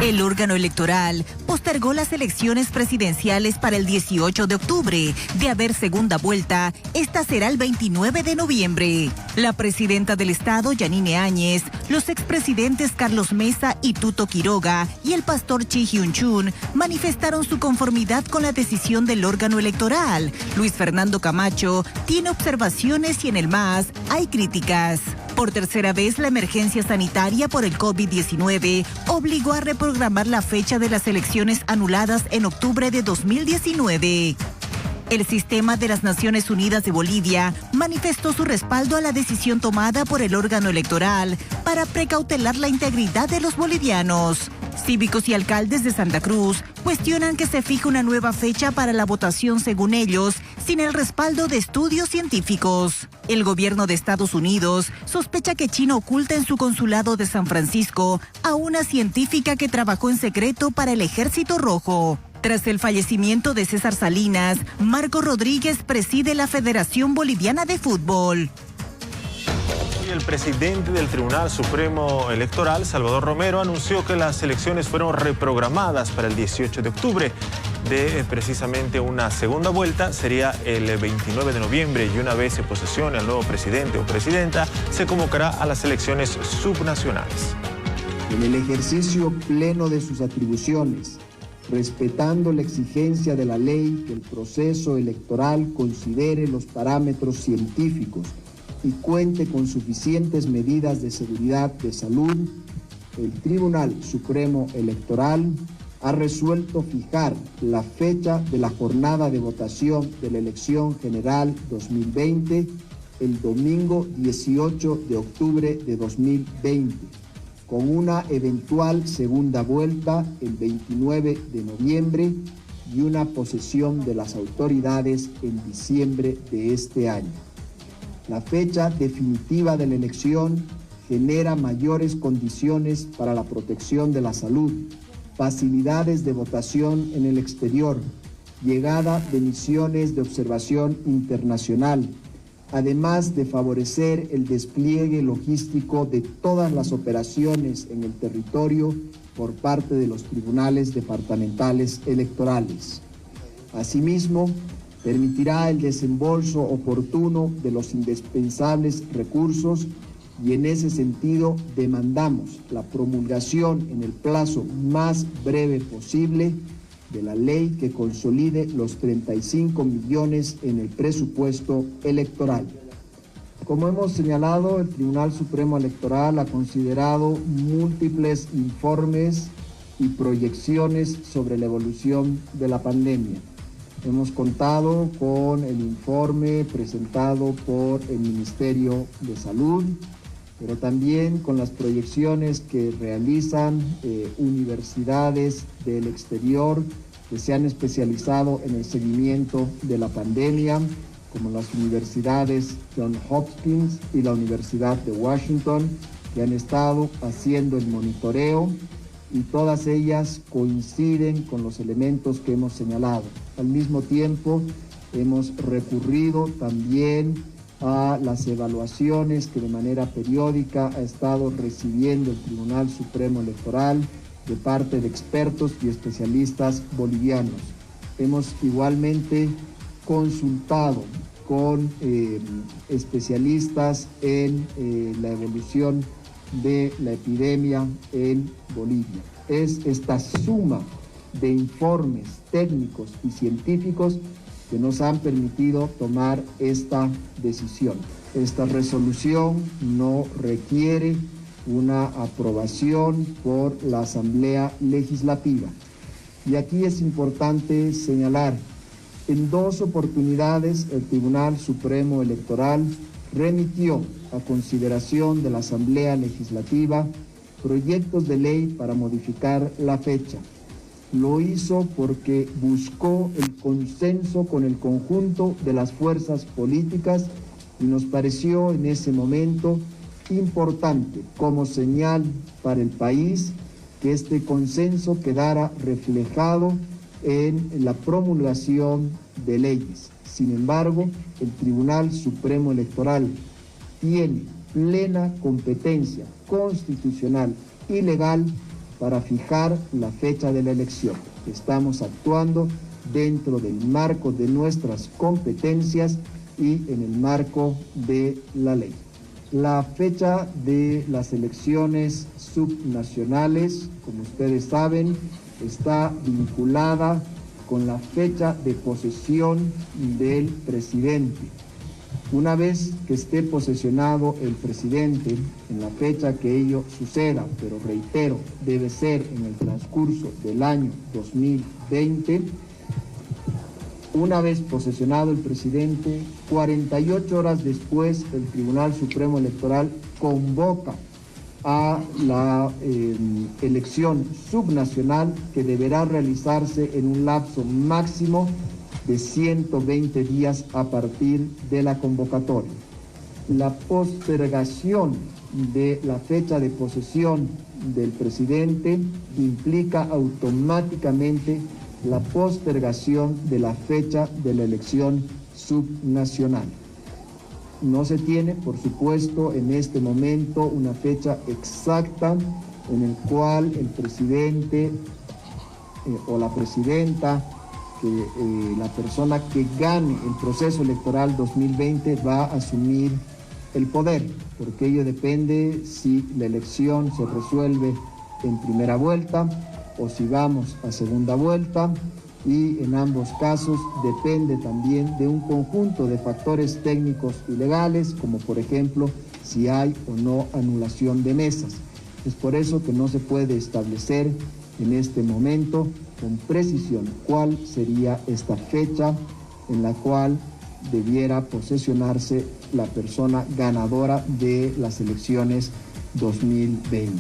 El órgano electoral postergó las elecciones presidenciales para el 18 de octubre. De haber segunda vuelta, esta será el 29 de noviembre. La presidenta del Estado, Yanine Áñez, los expresidentes Carlos Mesa y Tuto Quiroga y el pastor Chi Hyun-chun manifestaron su conformidad con la decisión del órgano electoral. Luis Fernando Camacho tiene observaciones y en el MAS hay críticas. Por tercera vez, la emergencia sanitaria por el COVID-19 obligó a reprogramar la fecha de las elecciones anuladas en octubre de 2019. El Sistema de las Naciones Unidas de Bolivia manifestó su respaldo a la decisión tomada por el órgano electoral para precautelar la integridad de los bolivianos. Cívicos y alcaldes de Santa Cruz cuestionan que se fije una nueva fecha para la votación según ellos, sin el respaldo de estudios científicos. El gobierno de Estados Unidos sospecha que China oculta en su consulado de San Francisco a una científica que trabajó en secreto para el Ejército Rojo. Tras el fallecimiento de César Salinas, Marco Rodríguez preside la Federación Boliviana de Fútbol. El presidente del Tribunal Supremo Electoral, Salvador Romero, anunció que las elecciones fueron reprogramadas para el 18 de octubre. Precisamente una segunda vuelta sería el 29 de noviembre y una vez en posesión el nuevo presidente o presidenta, se convocará a las elecciones subnacionales. En el ejercicio pleno de sus atribuciones, respetando la exigencia de la ley que el proceso electoral considere los parámetros científicos y cuente con suficientes medidas de seguridad de salud, el Tribunal Supremo Electoral ha resuelto fijar la fecha de la jornada de votación de la elección general 2020 el domingo 18 de octubre de 2020, con una eventual segunda vuelta el 29 de noviembre y una posesión de las autoridades en diciembre de este año. La fecha definitiva de la elección genera mayores condiciones para la protección de la salud, facilidades de votación en el exterior, llegada de misiones de observación internacional, además de favorecer el despliegue logístico de todas las operaciones en el territorio por parte de los tribunales departamentales electorales. Asimismo, permitirá el desembolso oportuno de los indispensables recursos y en ese sentido demandamos la promulgación en el plazo más breve posible de la ley que consolide los 35 millones en el presupuesto electoral. Como hemos señalado, el Tribunal Supremo Electoral ha considerado múltiples informes y proyecciones sobre la evolución de la pandemia. Hemos contado con el informe presentado por el Ministerio de Salud, pero también con las proyecciones que realizan universidades del exterior que se han especializado en el seguimiento de la pandemia, como las universidades Johns Hopkins y la Universidad de Washington, que han estado haciendo el monitoreo y todas ellas coinciden con los elementos que hemos señalado. Al mismo tiempo, hemos recurrido también a las evaluaciones que de manera periódica ha estado recibiendo el Tribunal Supremo Electoral de parte de expertos y especialistas bolivianos. Hemos igualmente consultado con especialistas en la evolución de la epidemia en Bolivia. Es esta suma de informes técnicos y científicos que nos han permitido tomar esta decisión. Esta resolución no requiere una aprobación por la Asamblea Legislativa. Y aquí es importante señalar, en 2 oportunidades el Tribunal Supremo Electoral remitió a consideración de la Asamblea Legislativa proyectos de ley para modificar la fecha. Lo hizo porque buscó el consenso con el conjunto de las fuerzas políticas y nos pareció en ese momento importante como señal para el país que este consenso quedara reflejado en la promulgación de leyes. Sin embargo, el Tribunal Supremo Electoral tiene plena competencia constitucional y legal para fijar la fecha de la elección. Estamos actuando dentro del marco de nuestras competencias y en el marco de la ley. La fecha de las elecciones subnacionales, como ustedes saben, está vinculada con la fecha de posesión del presidente. Una vez que esté posesionado el presidente, en la fecha que ello suceda, pero reitero, debe ser en el transcurso del año 2020, una vez posesionado el presidente, 48 horas después, el Tribunal Supremo Electoral convoca a la elección subnacional que deberá realizarse en un lapso máximo de 120 días a partir de la convocatoria. La postergación de la fecha de posesión del presidente implica automáticamente la postergación de la fecha de la elección subnacional. No se tiene, por supuesto, en este momento una fecha exacta en el cual el presidente o la presidenta, la persona que gane el proceso electoral 2020 va a asumir el poder, porque ello depende si la elección se resuelve en primera vuelta o si vamos a segunda vuelta, y en ambos casos depende también de un conjunto de factores técnicos y legales, como por ejemplo si hay o no anulación de mesas. Es por eso que no se puede establecer en este momento con precisión cuál sería esta fecha en la cual debiera posesionarse la persona ganadora de las elecciones 2020.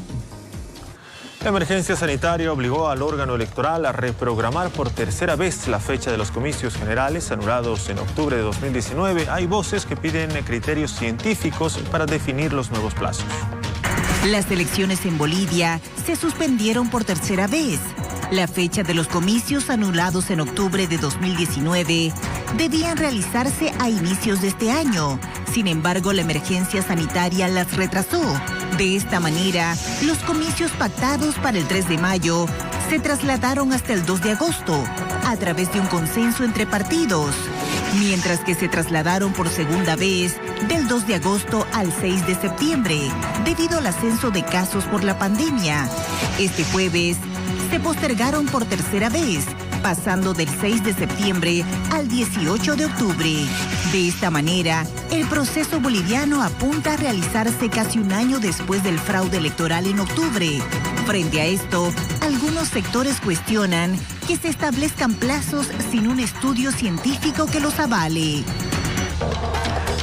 La emergencia sanitaria obligó al órgano electoral a reprogramar por tercera vez la fecha de los comicios generales anulados en octubre de 2019. Hay voces que piden criterios científicos para definir los nuevos plazos. Las elecciones en Bolivia se suspendieron por tercera vez. La fecha de los comicios anulados en octubre de 2019 debían realizarse a inicios de este año. Sin embargo, la emergencia sanitaria las retrasó. De esta manera, los comicios pactados para el 3 de mayo se trasladaron hasta el 2 de agosto, a través de un consenso entre partidos, mientras que se trasladaron por segunda vez del 2 de agosto al 6 de septiembre, debido al ascenso de casos por la pandemia. Este jueves se postergaron por tercera vez, pasando del 6 de septiembre al 18 de octubre. De esta manera, el proceso boliviano apunta a realizarse casi un año después del fraude electoral en octubre. Frente a esto, algunos sectores cuestionan que se establezcan plazos sin un estudio científico que los avale.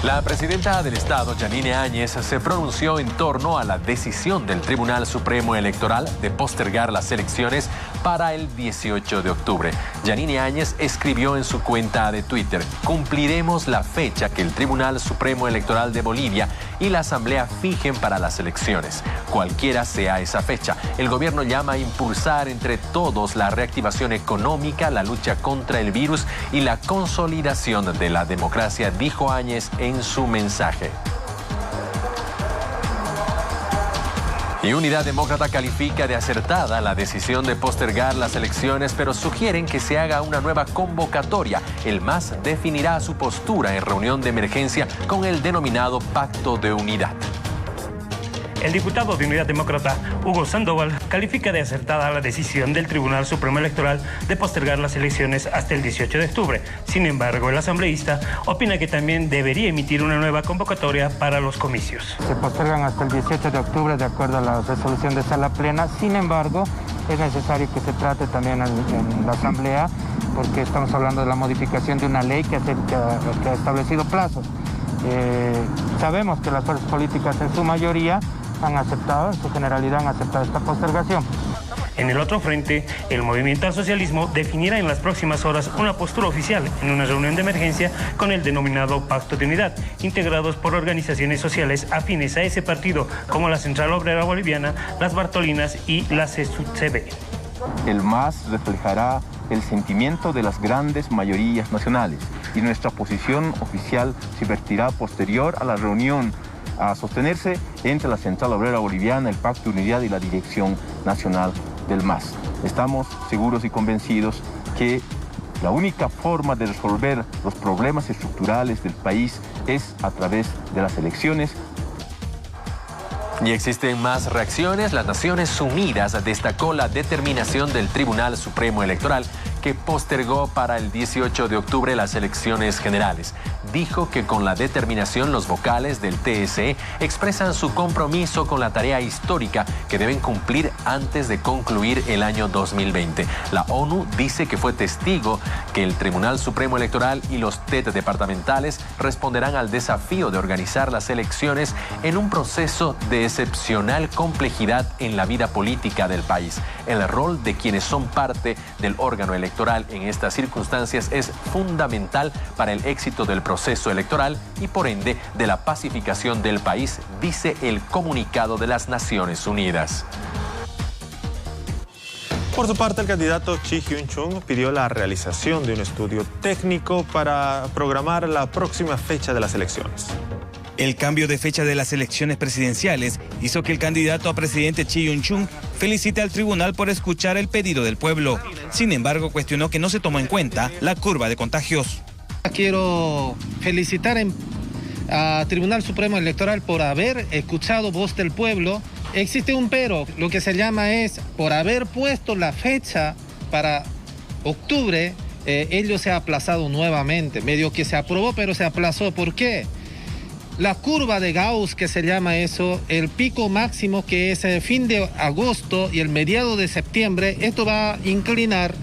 La presidenta del Estado, Yanine Áñez, se pronunció en torno a la decisión del Tribunal Supremo Electoral de postergar las elecciones para el 18 de octubre. Yanine Áñez escribió en su cuenta de Twitter: cumpliremos la fecha que el Tribunal Supremo Electoral de Bolivia y la Asamblea fijen para las elecciones. Cualquiera sea esa fecha, el gobierno llama a impulsar entre todos la reactivación económica, la lucha contra el virus y la consolidación de la democracia, dijo Áñez en su mensaje. Y Unidad Demócrata califica de acertada la decisión de postergar las elecciones, pero sugieren que se haga una nueva convocatoria. El MAS definirá su postura en reunión de emergencia con el denominado Pacto de Unidad. El diputado de Unidad Demócrata, Hugo Sandoval, califica de acertada la decisión del Tribunal Supremo Electoral de postergar las elecciones hasta el 18 de octubre. Sin embargo, el asambleísta opina que también debería emitir una nueva convocatoria para los comicios. Se postergan hasta el 18 de octubre de acuerdo a la resolución de sala plena. Sin embargo, es necesario que se trate también en la asamblea, porque estamos hablando de la modificación de una ley que ha establecido plazos. Sabemos que las fuerzas políticas en su mayoría han aceptado, en su generalidad han aceptado esta postergación. En el otro frente, el Movimiento al Socialismo definirá en las próximas horas una postura oficial en una reunión de emergencia con el denominado Pacto de Unidad, integrados por organizaciones sociales afines a ese partido, como la Central Obrera Boliviana, las Bartolinas y la CSUCB. El MAS reflejará el sentimiento de las grandes mayorías nacionales y nuestra posición oficial se vertirá posterior a la reunión a sostenerse entre la Central Obrera Boliviana, el Pacto de Unidad y la Dirección Nacional del MAS. Estamos seguros y convencidos que la única forma de resolver los problemas estructurales del país es a través de las elecciones. Y existen más reacciones. Las Naciones Unidas destacó la determinación del Tribunal Supremo Electoral que postergó para el 18 de octubre las elecciones generales. Dijo que con la determinación los vocales del TSE expresan su compromiso con la tarea histórica que deben cumplir antes de concluir el año 2020. La ONU dice que fue testigo que el Tribunal Supremo Electoral y los TET departamentales responderán al desafío de organizar las elecciones en un proceso de excepcional complejidad en la vida política del país. El rol de quienes son parte del órgano electoral en estas circunstancias es fundamental para el éxito del proceso electoral y por ende de la pacificación del país, dice el comunicado de las Naciones Unidas. Por su parte, el candidato Chi Hyun-chung pidió la realización de un estudio técnico para programar la próxima fecha de las elecciones. El cambio de fecha de las elecciones presidenciales hizo que el candidato a presidente Chi Hyun-chung felicite al tribunal por escuchar el pedido del pueblo. Sin embargo, cuestionó que no se tomó en cuenta la curva de contagios. Quiero felicitar al Tribunal Supremo Electoral por haber escuchado voz del pueblo. Existe un pero, lo que se llama es, por haber puesto la fecha para octubre, ello se ha aplazado nuevamente. Medio que se aprobó, pero se aplazó. ¿Por qué? La curva de Gauss, que se llama eso, el pico máximo que es el fin de agosto y el mediado de septiembre, esto va a inclinar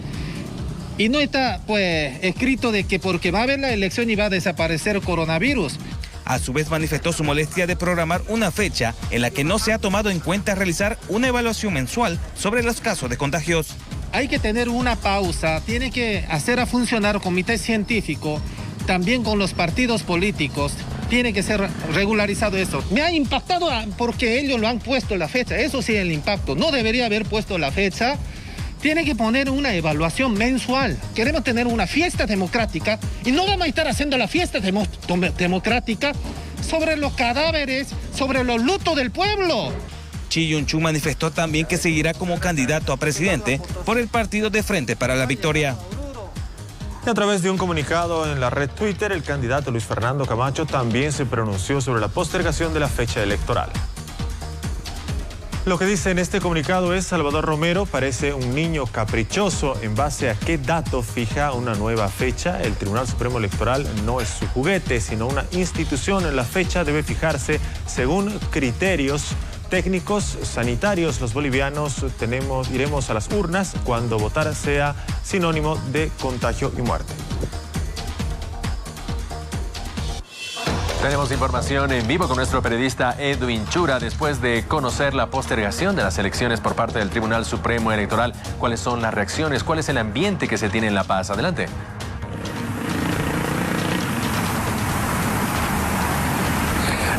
y no está pues escrito de que porque va a haber la elección y va a desaparecer el coronavirus. A su vez manifestó su molestia de programar una fecha en la que no se ha tomado en cuenta realizar una evaluación mensual sobre los casos de contagios. Hay que tener una pausa, tiene que hacer a funcionar comité científico, también con los partidos políticos. Tiene que ser regularizado eso. Me ha impactado porque ellos lo han puesto la fecha. Eso sí, el impacto. No debería haber puesto la fecha. Tiene que poner una evaluación mensual. Queremos tener una fiesta democrática y no vamos a estar haciendo la fiesta democrática sobre los cadáveres, sobre los lutos del pueblo. Chi Hyun-chung manifestó también que seguirá como candidato a presidente por el partido de Frente para la Victoria. Y a través de un comunicado en la red Twitter, el candidato Luis Fernando Camacho también se pronunció sobre la postergación de la fecha electoral. Lo que dice en este comunicado es: Salvador Romero parece un niño caprichoso. ¿En base a qué dato fija una nueva fecha? El Tribunal Supremo Electoral no es su juguete, sino una institución. La fecha debe fijarse según criterios técnicos sanitarios. Los bolivianos iremos a las urnas cuando votar sea sinónimo de contagio y muerte. Tenemos información en vivo con nuestro periodista Edwin Chura. Después de conocer la postergación de las elecciones por parte del Tribunal Supremo Electoral, ¿cuáles son las reacciones? ¿Cuál es el ambiente que se tiene en La Paz? Adelante.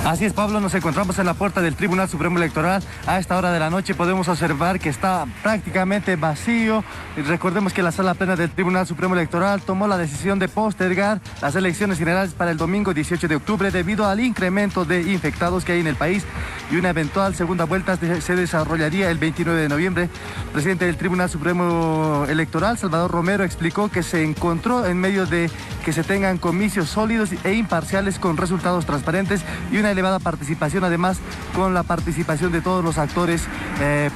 Así es, Pablo, nos encontramos en la puerta del Tribunal Supremo Electoral. A esta hora de la noche podemos observar que está prácticamente vacío. Recordemos que la sala plena del Tribunal Supremo Electoral tomó la decisión de postergar las elecciones generales para el domingo 18 de octubre debido al incremento de infectados que hay en el país y una eventual segunda vuelta se desarrollaría el 29 de noviembre. El presidente del Tribunal Supremo Electoral, Salvador Romero, explicó que se encontró en medio de que se tengan comicios sólidos e imparciales con resultados transparentes y una elevada participación, además con la participación de todos los actores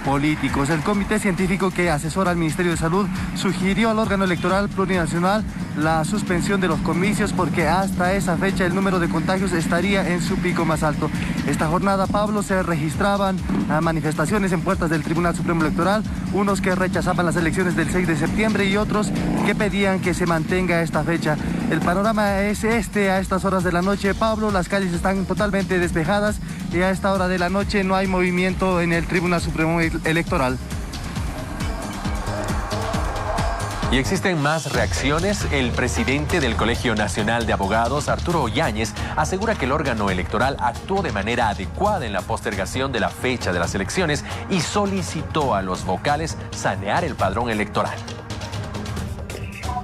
políticos. El comité científico que asesora al Ministerio de Salud sugirió al órgano electoral plurinacional la suspensión de los comicios porque hasta esa fecha el número de contagios estaría en su pico más alto. Esta jornada, Pablo, se registraban manifestaciones en puertas del Tribunal Supremo Electoral, unos que rechazaban las elecciones del 6 de septiembre y otros que pedían que se mantenga esta fecha. El panorama es este a estas horas de la noche, Pablo. Las calles están totalmente despejadas y a esta hora de la noche no hay movimiento en el Tribunal Supremo Electoral. Y existen más reacciones. El presidente del Colegio Nacional de Abogados, Arturo Yáñez, asegura que el órgano electoral actuó de manera adecuada en la postergación de la fecha de las elecciones y solicitó a los vocales sanear el padrón electoral.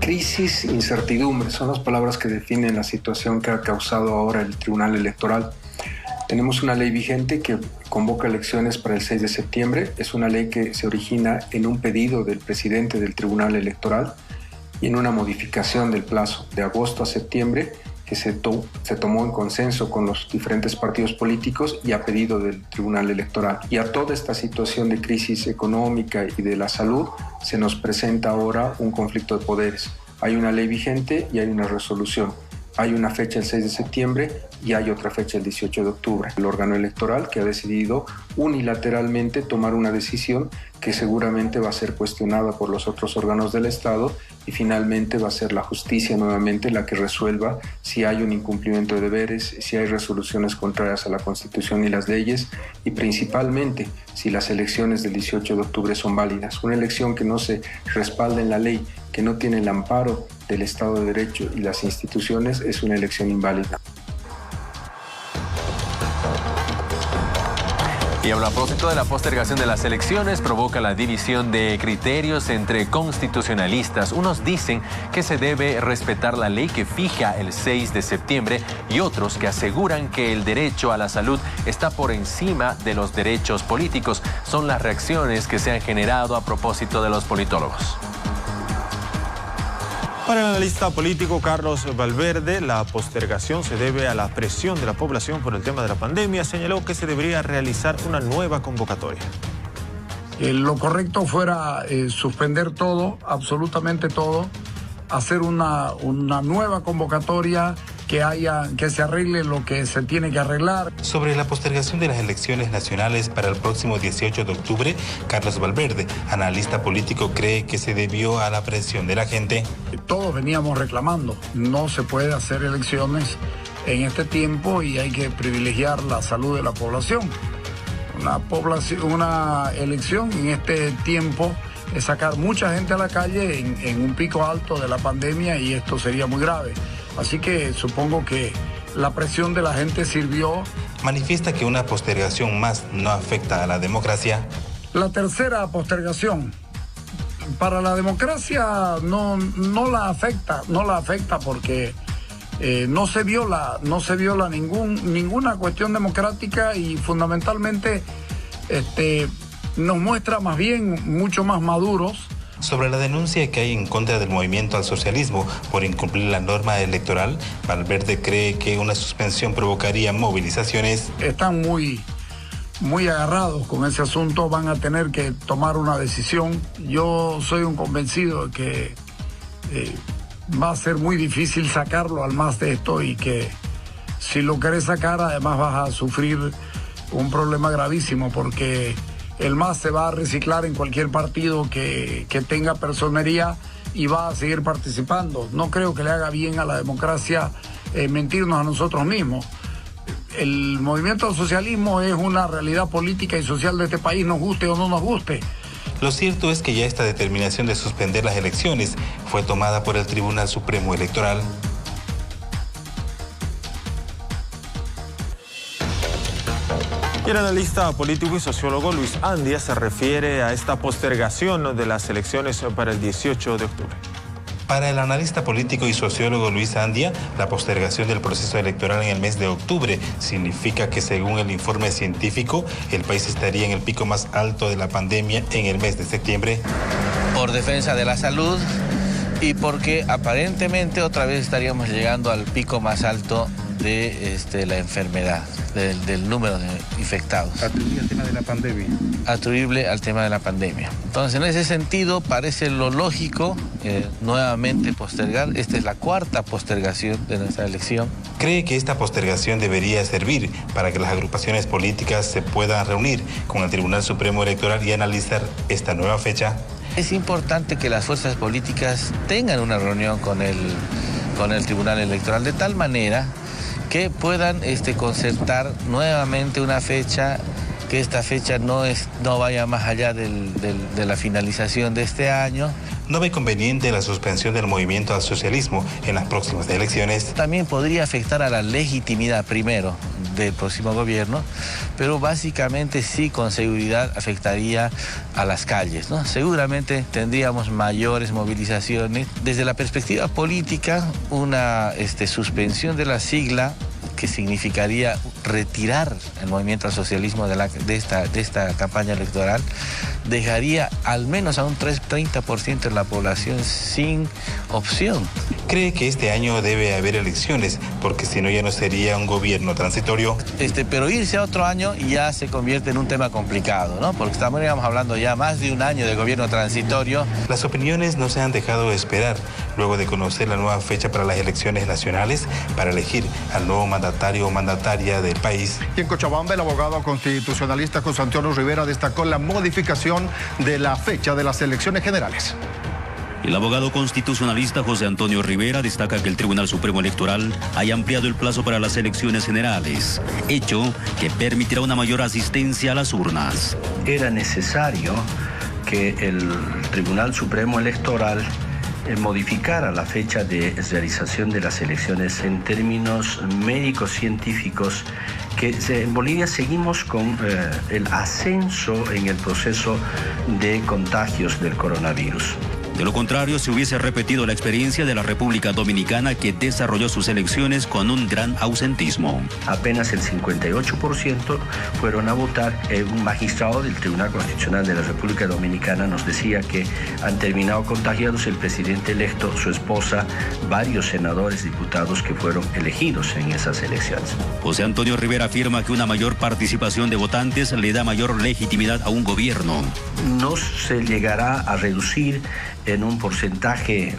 Crisis, incertidumbre, son las palabras que definen la situación que ha causado ahora el Tribunal Electoral. Tenemos una ley vigente que convoca elecciones para el 6 de septiembre. Es una ley que se origina en un pedido del presidente del Tribunal Electoral y en una modificación del plazo de agosto a septiembre que se tomó en consenso con los diferentes partidos políticos y a pedido del Tribunal Electoral. Y a toda esta situación de crisis económica y de la salud se nos presenta ahora un conflicto de poderes. Hay una ley vigente y hay una resolución. Hay una fecha el 6 de septiembre y hay otra fecha el 18 de octubre. El órgano electoral que ha decidido unilateralmente tomar una decisión que seguramente va a ser cuestionada por los otros órganos del Estado y finalmente va a ser la justicia nuevamente la que resuelva si hay un incumplimiento de deberes, si hay resoluciones contrarias a la Constitución y las leyes y principalmente si las elecciones del 18 de octubre son válidas. Una elección que no se respalda en la ley, que no tiene el amparo del Estado de Derecho y las instituciones, es una elección inválida. Y a propósito de la postergación de las elecciones, provoca la división de criterios entre constitucionalistas. Unos dicen que se debe respetar la ley que fija el 6 de septiembre y otros que aseguran que el derecho a la salud está por encima de los derechos políticos. Son las reacciones que se han generado a propósito de los politólogos. Para el analista político Carlos Valverde, la postergación se debe a la presión de la población por el tema de la pandemia. Señaló que se debería realizar una nueva convocatoria. Lo correcto fuera suspender todo, absolutamente todo, hacer una nueva convocatoria, que se arregle lo que se tiene que arreglar. Sobre la postergación de las elecciones nacionales para el próximo 18 de octubre, Carlos Valverde, analista político, cree que se debió a la presión de la gente. Todos veníamos reclamando, no se puede hacer elecciones en este tiempo y hay que privilegiar la salud de la población. Una elección en este tiempo es sacar mucha gente a la calle en un pico alto de la pandemia y esto sería muy grave. Así que supongo que la presión de la gente sirvió. Manifiesta que una postergación más no afecta a la democracia. La tercera postergación para la democracia no la afecta porque no se viola ninguna cuestión democrática y fundamentalmente nos muestra más bien mucho más maduros. Sobre la denuncia que hay en contra del movimiento al socialismo por incumplir la norma electoral, Valverde cree que una suspensión provocaría movilizaciones. Están muy agarrados con ese asunto, van a tener que tomar una decisión. Yo soy un convencido de que va a ser muy difícil sacarlo al MAS de esto y que si lo querés sacar además vas a sufrir un problema gravísimo porque el MAS se va a reciclar en cualquier partido que tenga personería y va a seguir participando. No creo que le haga bien a la democracia mentirnos a nosotros mismos. El movimiento al socialismo es una realidad política y social de este país, nos guste o no nos guste. Lo cierto es que ya esta determinación de suspender las elecciones fue tomada por el Tribunal Supremo Electoral. Y el analista político y sociólogo Luis Andia se refiere a esta postergación de las elecciones para el 18 de octubre. Para el analista político y sociólogo Luis Andia, la postergación del proceso electoral en el mes de octubre significa que, según el informe científico, el país estaría en el pico más alto de la pandemia en el mes de septiembre. Por defensa de la salud y porque aparentemente otra vez estaríamos llegando al pico más alto de la enfermedad, del número de infectados. Atribuible al tema de la pandemia. Atribuible al tema de la pandemia. Entonces, en ese sentido, parece lo lógico nuevamente postergar. Esta es la cuarta postergación de nuestra elección. ¿Cree que esta postergación debería servir para que las agrupaciones políticas se puedan reunir con el Tribunal Supremo Electoral y analizar esta nueva fecha? Es importante que las fuerzas políticas tengan una reunión con el Tribunal Electoral de tal manera que puedan concertar nuevamente una fecha, que esta fecha no vaya más allá de la finalización de este año. ¿No ve conveniente la suspensión del movimiento al socialismo en las próximas elecciones? También podría afectar a la legitimidad primero del próximo gobierno, pero básicamente sí con seguridad afectaría a las calles, ¿no? Seguramente tendríamos mayores movilizaciones. Desde la perspectiva política, una suspensión de la sigla que significaría retirar el movimiento al socialismo de esta campaña electoral, dejaría al menos a un 30% de la población sin opción. ¿Cree que este año debe haber elecciones? Porque si no ya no sería un gobierno transitorio. Pero irse a otro año ya se convierte en un tema complicado, ¿no? Porque estamos hablando ya más de un año de gobierno transitorio. Las opiniones no se han dejado esperar luego de conocer la nueva fecha para las elecciones nacionales para elegir al nuevo mandatario o mandataria del país. Y en Cochabamba, el abogado constitucionalista José Antonio Rivera destacó la modificación de la fecha de las elecciones generales. El abogado constitucionalista José Antonio Rivera destaca que el Tribunal Supremo Electoral haya ampliado el plazo para las elecciones generales, hecho que permitirá una mayor asistencia a las urnas. Era necesario que el Tribunal Supremo Electoral modificara la fecha de realización de las elecciones en términos médicos científicos, que en Bolivia seguimos con el ascenso en el proceso de contagios del coronavirus. De lo contrario, se hubiese repetido la experiencia de la República Dominicana, que desarrolló sus elecciones con un gran ausentismo. Apenas el 58% fueron a votar. Un magistrado del Tribunal Constitucional de la República Dominicana nos decía que han terminado contagiados el presidente electo, su esposa, varios senadores, diputados que fueron elegidos en esas elecciones. José Antonio Rivera afirma que una mayor participación de votantes le da mayor legitimidad a un gobierno. No se llegará a reducir en un porcentaje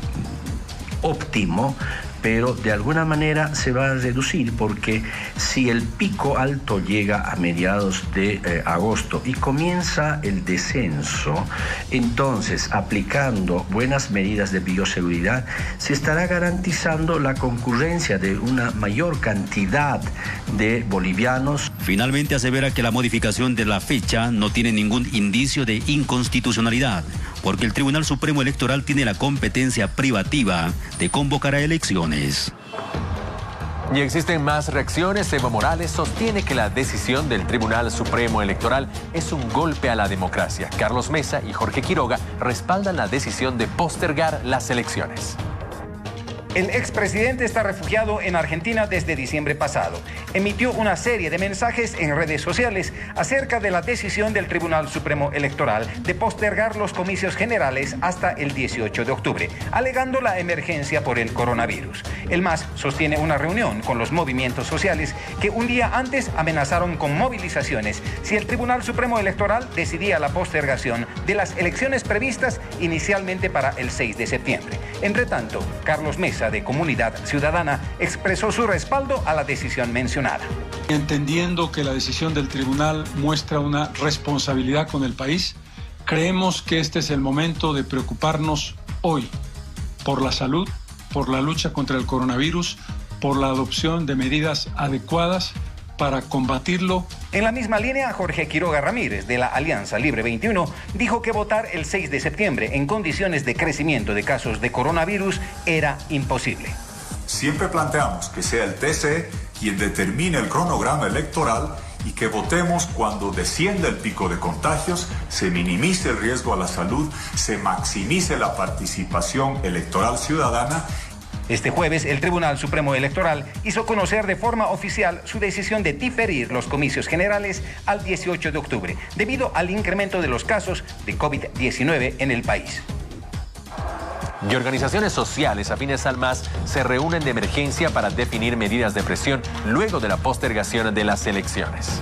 óptimo, pero de alguna manera se va a reducir, porque si el pico alto llega a mediados de agosto y comienza el descenso, entonces aplicando buenas medidas de bioseguridad se estará garantizando la concurrencia de una mayor cantidad de bolivianos. Finalmente asevera que la modificación de la fecha no tiene ningún indicio de inconstitucionalidad, porque el Tribunal Supremo Electoral tiene la competencia privativa de convocar a elecciones. Y existen más reacciones. Evo Morales sostiene que la decisión del Tribunal Supremo Electoral es un golpe a la democracia. Carlos Mesa y Jorge Quiroga respaldan la decisión de postergar las elecciones. El expresidente está refugiado en Argentina desde diciembre pasado. Emitió una serie de mensajes en redes sociales acerca de la decisión del Tribunal Supremo Electoral de postergar los comicios generales hasta el 18 de octubre, alegando la emergencia por el coronavirus. El MAS sostiene una reunión con los movimientos sociales que un día antes amenazaron con movilizaciones si el Tribunal Supremo Electoral decidía la postergación de las elecciones previstas inicialmente para el 6 de septiembre. Entre tanto, Carlos Mesa, de Comunidad Ciudadana, expresó su respaldo a la decisión mencionada. Entendiendo que la decisión del tribunal muestra una responsabilidad con el país, creemos que este es el momento de preocuparnos hoy por la salud, por la lucha contra el coronavirus, por la adopción de medidas adecuadas para combatirlo. En la misma línea, Jorge Quiroga Ramírez, de la Alianza Libre 21, dijo que votar el 6 de septiembre en condiciones de crecimiento de casos de coronavirus era imposible. Siempre planteamos que sea el TC quien determine el cronograma electoral y que votemos cuando descienda el pico de contagios, se minimice el riesgo a la salud, se maximice la participación electoral ciudadana. Este jueves, el Tribunal Supremo Electoral hizo conocer de forma oficial su decisión de diferir los comicios generales al 18 de octubre, debido al incremento de los casos de COVID-19 en el país. Y organizaciones sociales afines al MAS se reúnen de emergencia para definir medidas de presión luego de la postergación de las elecciones.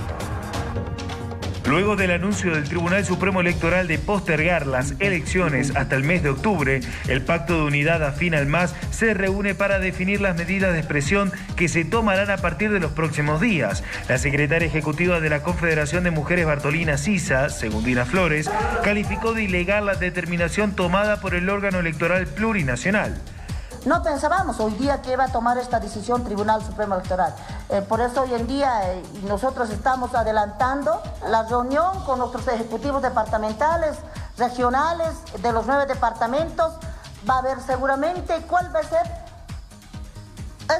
Luego del anuncio del Tribunal Supremo Electoral de postergar las elecciones hasta el mes de octubre, el Pacto de Unidad afín al MAS se reúne para definir las medidas de presión que se tomarán a partir de los próximos días. La secretaria ejecutiva de la Confederación de Mujeres Bartolina Sisa, Segundina Flores, calificó de ilegal la determinación tomada por el órgano electoral plurinacional. No pensábamos hoy día que iba a tomar esta decisión Tribunal Supremo Electoral. Por eso hoy en día nosotros estamos adelantando la reunión con nuestros ejecutivos departamentales, regionales, de los 9 departamentos. Va a ver seguramente cuál va a ser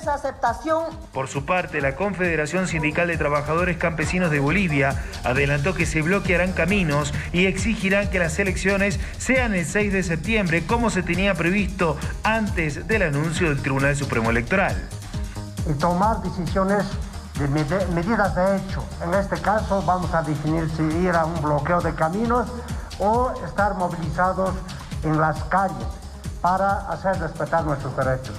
esa aceptación. Por su parte, la Confederación Sindical de Trabajadores Campesinos de Bolivia adelantó que se bloquearán caminos y exigirán que las elecciones sean el 6 de septiembre, como se tenía previsto antes del anuncio del Tribunal Supremo Electoral. Y tomar decisiones medidas de hecho. En este caso vamos a definir si ir a un bloqueo de caminos o estar movilizados en las calles para hacer respetar nuestros derechos.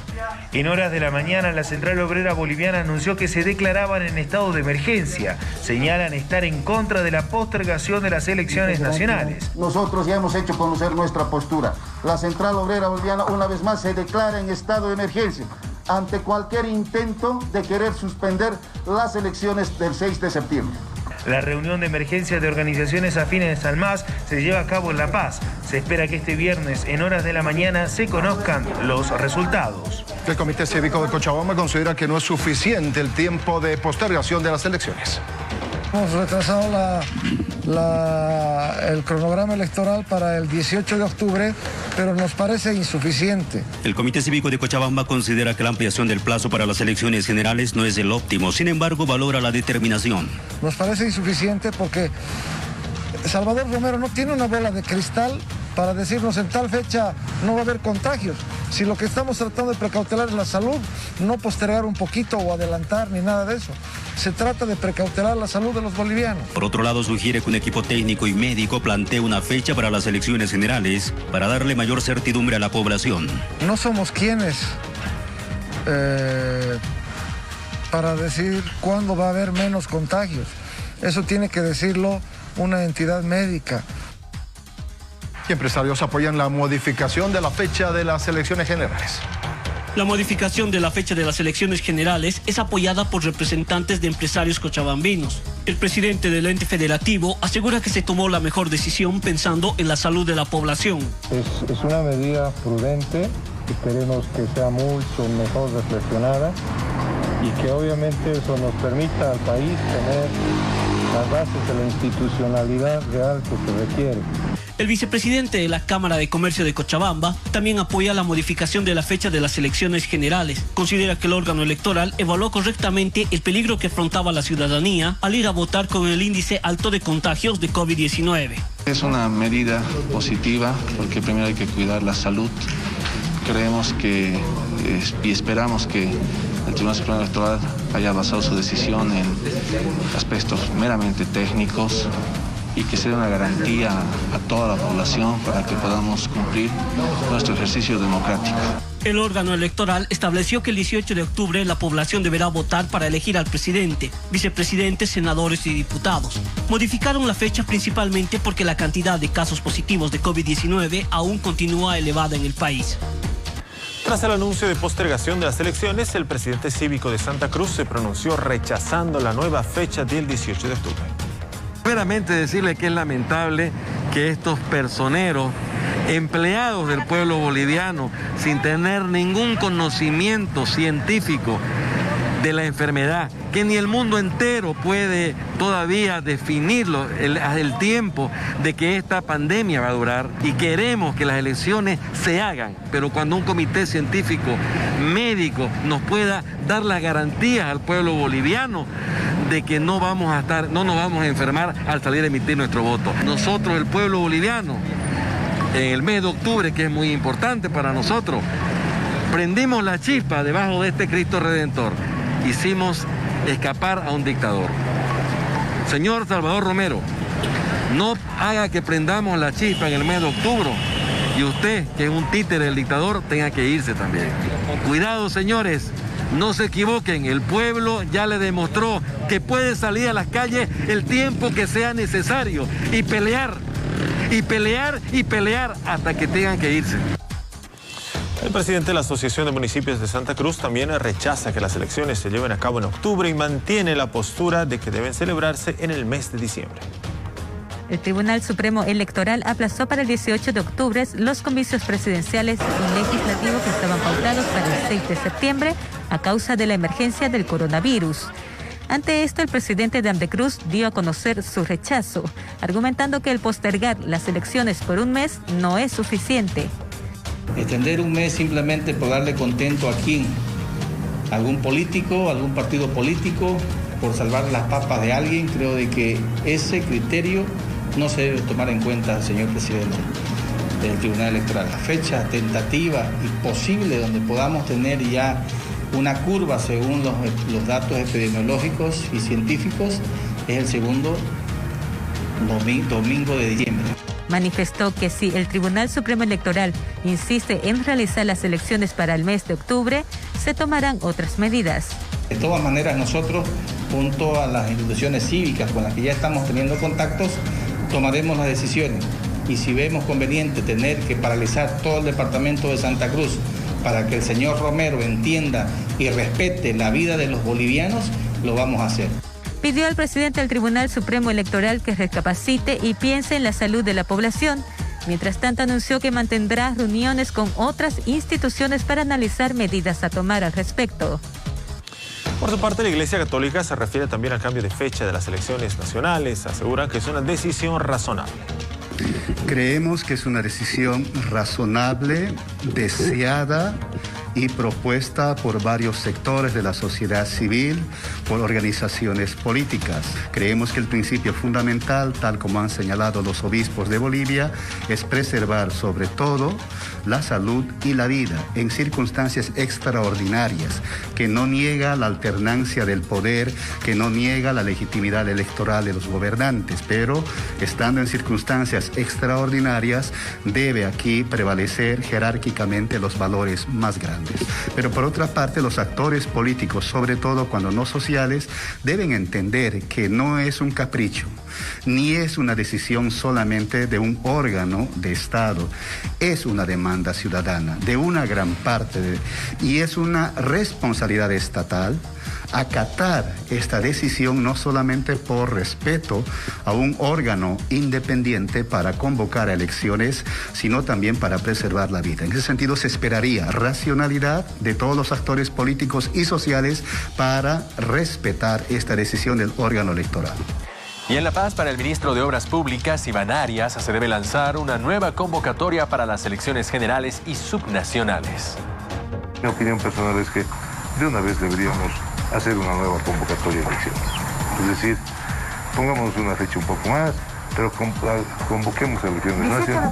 En horas de la mañana, la Central Obrera Boliviana anunció que se declaraban en estado de emergencia. Señalan estar en contra de la postergación de las elecciones nacionales. Nosotros ya hemos hecho conocer nuestra postura. La Central Obrera Boliviana una vez más se declara en estado de emergencia ante cualquier intento de querer suspender las elecciones del 6 de septiembre. La reunión de emergencia de organizaciones afines al MAS se lleva a cabo en La Paz. Se espera que este viernes, en horas de la mañana, se conozcan los resultados. El Comité Cívico de Cochabamba considera que no es suficiente el tiempo de postergación de las elecciones. Hemos retrasado el cronograma electoral para el 18 de octubre, pero nos parece insuficiente. El Comité Cívico de Cochabamba considera que la ampliación del plazo para las elecciones generales no es el óptimo, sin embargo valora la determinación. Nos parece insuficiente porque Salvador Romero no tiene una bola de cristal para decirnos en tal fecha no va a haber contagios. Si lo que estamos tratando de precautelar es la salud, no postergar un poquito o adelantar ni nada de eso. Se trata de precautelar la salud de los bolivianos. Por otro lado, sugiere que un equipo técnico y médico plantee una fecha para las elecciones generales para darle mayor certidumbre a la población. No somos quienes para decir cuándo va a haber menos contagios. Eso tiene que decirlo una entidad médica. Y empresarios apoyan la modificación de la fecha de las elecciones generales. La modificación de la fecha de las elecciones generales es apoyada por representantes de empresarios cochabambinos. El presidente del ente federativo asegura que se tomó la mejor decisión pensando en la salud de la población. Es una medida prudente, esperemos que sea mucho mejor reflexionada y que obviamente eso nos permita al país tener las bases de la institucionalidad real que se requiere. El vicepresidente de la Cámara de Comercio de Cochabamba también apoya la modificación de la fecha de las elecciones generales. Considera que el órgano electoral evaluó correctamente el peligro que afrontaba la ciudadanía al ir a votar con el índice alto de contagios de COVID-19. Es una medida positiva porque primero hay que cuidar la salud. Creemos que y esperamos que el Tribunal Supremo Electoral haya basado su decisión en aspectos meramente técnicos y que sea una garantía a toda la población para que podamos cumplir nuestro ejercicio democrático. El órgano electoral estableció que el 18 de octubre la población deberá votar para elegir al presidente, vicepresidentes, senadores y diputados. Modificaron la fecha principalmente porque la cantidad de casos positivos de COVID-19 aún continúa elevada en el país. Tras el anuncio de postergación de las elecciones, el presidente cívico de Santa Cruz se pronunció rechazando la nueva fecha del 18 de octubre. Primeramente decirle que es lamentable que estos personeros, empleados del pueblo boliviano, sin tener ningún conocimiento científico de la enfermedad, que ni el mundo entero puede todavía definirlo, el tiempo de que esta pandemia va a durar, y queremos que las elecciones se hagan, pero cuando un comité científico médico nos pueda dar las garantías al pueblo boliviano de que no nos vamos a enfermar al salir a emitir nuestro voto. Nosotros, el pueblo boliviano, en el mes de octubre, que es muy importante para nosotros, prendimos la chispa debajo de este Cristo Redentor. Hicimos escapar a un dictador. Señor Salvador Romero, no haga que prendamos la chispa en el mes de octubre y usted, que es un títere del dictador, tenga que irse también. Cuidado, señores, no se equivoquen, el pueblo ya le demostró que puede salir a las calles el tiempo que sea necesario y pelear, y pelear, y pelear hasta que tengan que irse. El presidente de la Asociación de Municipios de Santa Cruz también rechaza que las elecciones se lleven a cabo en octubre y mantiene la postura de que deben celebrarse en el mes de diciembre. El Tribunal Supremo Electoral aplazó para el 18 de octubre los comicios presidenciales y legislativos que estaban pautados para el 6 de septiembre a causa de la emergencia del coronavirus. Ante esto, el presidente de Amdecruz dio a conocer su rechazo, argumentando que el postergar las elecciones por un mes no es suficiente. Extender un mes simplemente por darle contento a quién, algún político, algún partido político, por salvar las papas de alguien, creo de que ese criterio no se debe tomar en cuenta, señor presidente del Tribunal Electoral. La fecha tentativa y posible donde podamos tener ya una curva según los datos epidemiológicos y científicos, es el segundo domingo de diciembre. Manifestó que si el Tribunal Supremo Electoral insiste en realizar las elecciones para el mes de octubre, se tomarán otras medidas. De todas maneras, nosotros, junto a las instituciones cívicas con las que ya estamos teniendo contactos, tomaremos las decisiones. Y si vemos conveniente tener que paralizar todo el departamento de Santa Cruz para que el señor Romero entienda y respete la vida de los bolivianos, lo vamos a hacer. Pidió al presidente del Tribunal Supremo Electoral que recapacite y piense en la salud de la población. Mientras tanto, anunció que mantendrá reuniones con otras instituciones para analizar medidas a tomar al respecto. Por su parte, la Iglesia Católica se refiere también al cambio de fecha de las elecciones nacionales. Asegura que es una decisión razonable. Creemos que es una decisión razonable, deseada y propuesta por varios sectores de la sociedad civil, por organizaciones políticas. Creemos que el principio fundamental, tal como han señalado los obispos de Bolivia, es preservar sobre todo la salud y la vida en circunstancias extraordinarias, que no niega la alternancia del poder, que no niega la legitimidad electoral de los gobernantes, pero estando en circunstancias extraordinarias, debe aquí prevalecer jerárquicamente los valores más grandes. Pero por otra parte, los actores políticos, sobre todo cuando no sociales, deben entender que no es un capricho, ni es una decisión solamente de un órgano de Estado, es una demanda ciudadana de una gran parte y es una responsabilidad estatal acatar esta decisión, no solamente por respeto a un órgano independiente para convocar a elecciones, sino también para preservar la vida. En ese sentido, se esperaría racionalidad de todos los actores políticos y sociales para respetar esta decisión del órgano electoral. Y en La Paz, para el ministro de Obras Públicas, Iván Arias, se debe lanzar una nueva convocatoria para las elecciones generales y subnacionales. Mi opinión personal es que de una vez deberíamos hacer una nueva convocatoria de elecciones. Es decir, pongamos una fecha un poco más, pero convoquemos elecciones nacionales.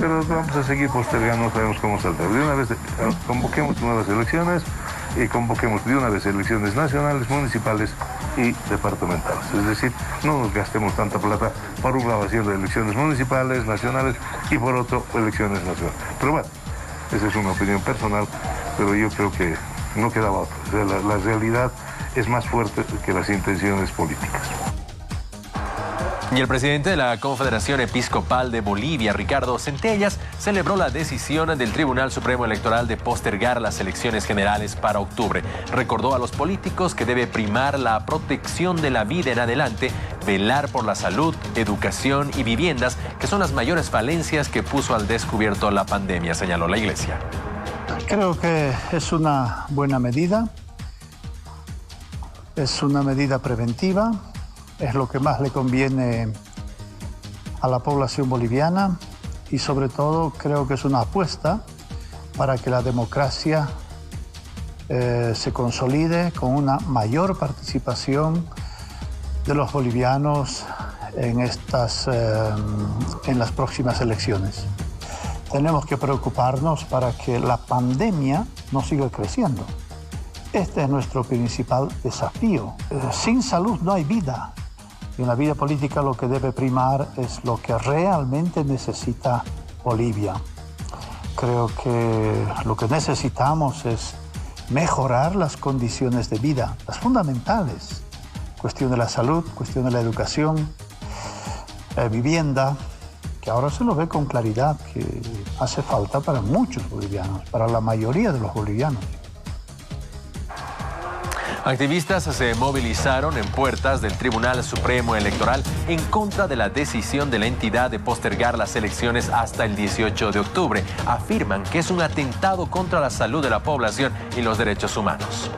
Pero vamos a seguir postergando, no sabemos cómo saldrá. De una vez convoquemos nuevas elecciones y convoquemos de una vez elecciones nacionales, municipales y departamentales. Es decir, no nos gastemos tanta plata por un lado haciendo elecciones municipales, nacionales y por otro elecciones nacionales. Pero bueno, esa es una opinión personal, pero yo creo que no quedaba otra. O sea, la realidad es más fuerte que las intenciones políticas. Y el presidente de la Confederación Episcopal de Bolivia, Ricardo Centellas, celebró la decisión del Tribunal Supremo Electoral de postergar las elecciones generales para octubre. Recordó a los políticos que debe primar la protección de la vida en adelante, velar por la salud, educación y viviendas, que son las mayores falencias que puso al descubierto la pandemia, señaló la Iglesia. Creo que es una buena medida, es una medida preventiva, es lo que más le conviene a la población boliviana y sobre todo creo que es una apuesta para que la democracia se consolide con una mayor participación de los bolivianos en las próximas elecciones. Tenemos que preocuparnos para que la pandemia no siga creciendo. Este es nuestro principal desafío. Sin salud no hay vida. Y en la vida política lo que debe primar es lo que realmente necesita Bolivia. Creo que lo que necesitamos es mejorar las condiciones de vida, las fundamentales. Cuestión de la salud, cuestión de la educación, vivienda, que ahora se lo ve con claridad que hace falta para muchos bolivianos, para la mayoría de los bolivianos. Activistas se movilizaron en puertas del Tribunal Supremo Electoral en contra de la decisión de la entidad de postergar las elecciones hasta el 18 de octubre. Afirman que es un atentado contra la salud de la población y los derechos humanos.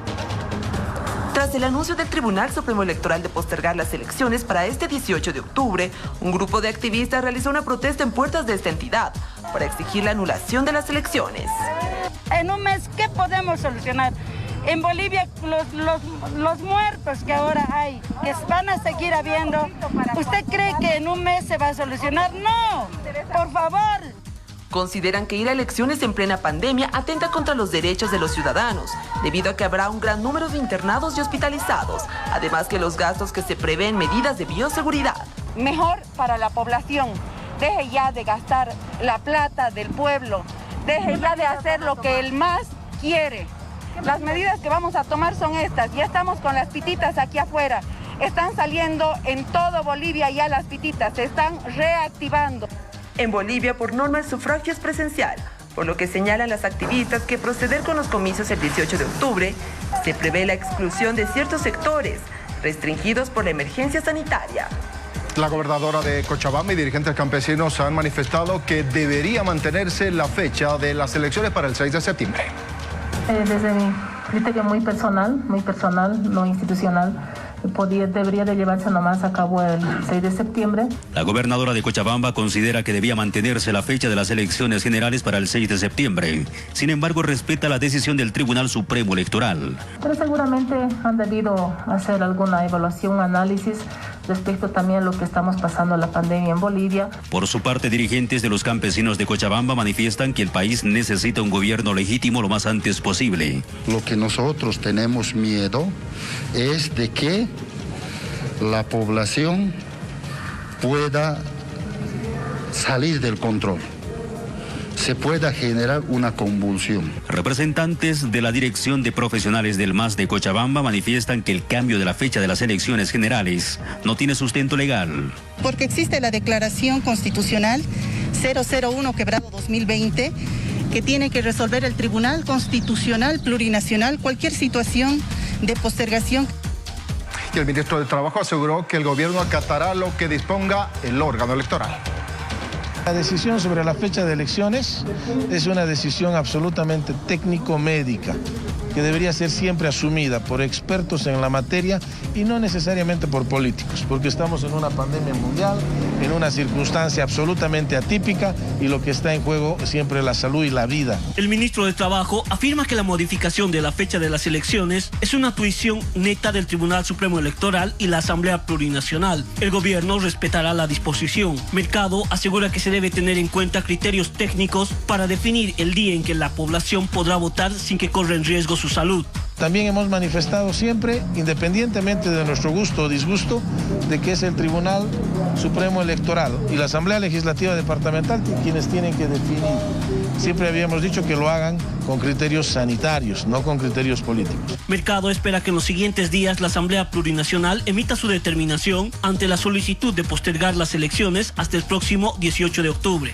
Tras el anuncio del Tribunal Supremo Electoral de postergar las elecciones para este 18 de octubre, un grupo de activistas realizó una protesta en puertas de esta entidad para exigir la anulación de las elecciones. En un mes, ¿qué podemos solucionar? En Bolivia, los muertos que ahora hay, que van a seguir habiendo, ¿usted cree que en un mes se va a solucionar? No, por favor. consideran que ir a elecciones en plena pandemia atenta contra los derechos de los ciudadanos, debido a que habrá un gran número de internados y hospitalizados, además que los gastos que se prevén medidas de bioseguridad. Mejor para la población, deje ya de gastar la plata del pueblo, deje ya de hacer lo que el MAS quiere. Las medidas que vamos a tomar son estas, ya estamos con las pititas aquí afuera, están saliendo en todo Bolivia ya las pititas, se están reactivando. En Bolivia, por norma, el sufragio es presencial, por lo que señalan las activistas que proceder con los comicios el 18 de octubre se prevé la exclusión de ciertos sectores restringidos por la emergencia sanitaria. La gobernadora de Cochabamba y dirigentes campesinos han manifestado que debería mantenerse la fecha de las elecciones para el 6 de septiembre. Desde mi criterio muy personal, no institucional, debería de llevarse nomás a cabo el 6 de septiembre. La gobernadora de Cochabamba considera que debía mantenerse la fecha de las elecciones generales para el 6 de septiembre. Sin embargo, respeta la decisión del Tribunal Supremo Electoral. Pero seguramente han debido hacer alguna evaluación, un análisis respecto también a lo que estamos pasando la pandemia en Bolivia. Por su parte, dirigentes de los campesinos de Cochabamba manifiestan que el país necesita un gobierno legítimo lo más antes posible. Lo que nosotros tenemos miedo es de que la población pueda salir del control, se pueda generar una convulsión. Representantes de la Dirección de Profesionales del MAS de Cochabamba manifiestan que el cambio de la fecha de las elecciones generales no tiene sustento legal. Porque existe la Declaración Constitucional 001/2020 que tiene que resolver el Tribunal Constitucional Plurinacional cualquier situación de postergación. Y el ministro de Trabajo aseguró que el gobierno acatará lo que disponga el órgano electoral. La decisión sobre la fecha de elecciones es una decisión absolutamente técnico-médica que debería ser siempre asumida por expertos en la materia y no necesariamente por políticos, porque estamos en una pandemia mundial, en una circunstancia absolutamente atípica y lo que está en juego es siempre la salud y la vida. El ministro de Trabajo afirma que la modificación de la fecha de las elecciones es una tuición neta del Tribunal Supremo Electoral y la Asamblea Plurinacional. El gobierno respetará la disposición. Mercado asegura que se debe tener en cuenta criterios técnicos para definir el día en que la población podrá votar sin que corra en riesgo su salud. También hemos manifestado siempre, independientemente de nuestro gusto o disgusto, de que es el Tribunal Supremo Electoral y la Asamblea Legislativa Departamental quienes tienen que definir. Siempre habíamos dicho que lo hagan con criterios sanitarios, no con criterios políticos. Mercado espera que en los siguientes días la Asamblea Plurinacional emita su determinación ante la solicitud de postergar las elecciones hasta el próximo 18 de octubre.